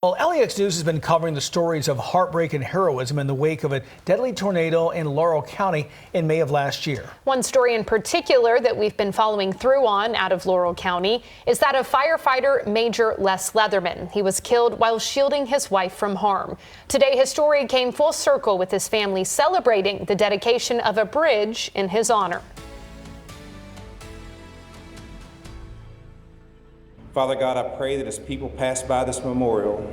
Well, LEX News has been covering the stories of heartbreak and heroism in the wake of a deadly tornado in Laurel County in May of last year. One story in particular that we've been following through on out of Laurel County is that of firefighter Major Les Leatherman. He was killed while shielding his wife from harm. Today, his story came full circle with his family celebrating the dedication of a bridge in his honor. Father God, I pray that as people pass by this memorial,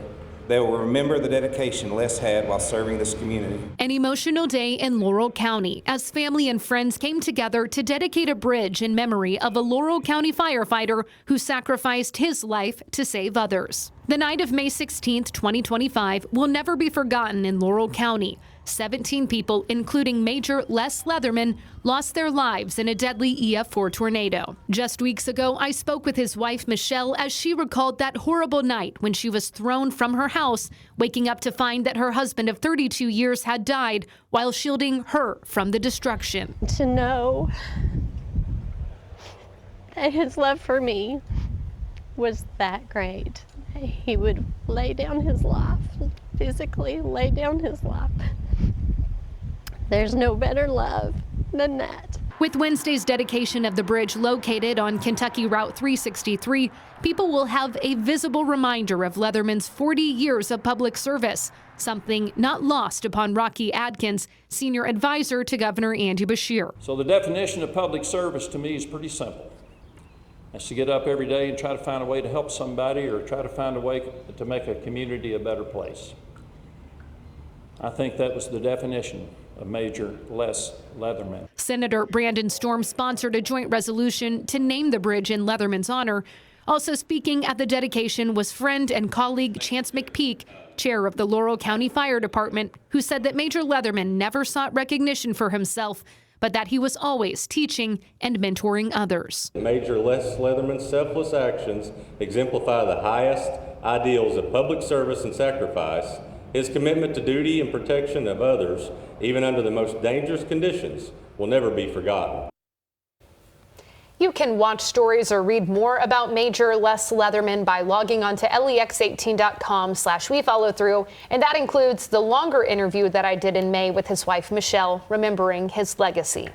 they will remember the dedication Les had while serving this community. An emotional day in Laurel County as family and friends came together to dedicate a bridge in memory of a Laurel County firefighter who sacrificed his life to save others. The night of May 16, 2025 will never be forgotten in Laurel County. 17 people, including Major Les Leatherman, lost their lives in a deadly EF4 tornado. Just weeks ago, I spoke with his wife, Michelle, as she recalled that horrible night when she was thrown from her house, waking up to find that her husband of 32 years had died while shielding her from the destruction. To know that his love for me was that great. He would lay down his life, physically lay down his life. There's no better love than that. With Wednesday's dedication of the bridge located on Kentucky Route 363, people will have a visible reminder of Leatherman's 40 years of public service, something not lost upon Rocky Adkins, senior advisor to Governor Andy Beshear. So the definition of public service to me is pretty simple. It's to get up every day and try to find a way to help somebody or try to find a way to make a community a better place. I think that was the definition of Major Les Leatherman. Senator Brandon Storm sponsored a joint resolution to name the bridge in Leatherman's honor. Also speaking at the dedication was friend and colleague Chance McPeak, chair of the Laurel County Fire Department, who said that Major Leatherman never sought recognition for himself, but that he was always teaching and mentoring others. Major Les Leatherman's selfless actions exemplify the highest ideals of public service and sacrifice. His commitment to duty and protection of others, even under the most dangerous conditions, will never be forgotten. You can watch stories or read more about Major Les Leatherman by logging on to lex18.com/wefollowthrough, and that includes the longer interview that I did in May with his wife Michelle, remembering his legacy.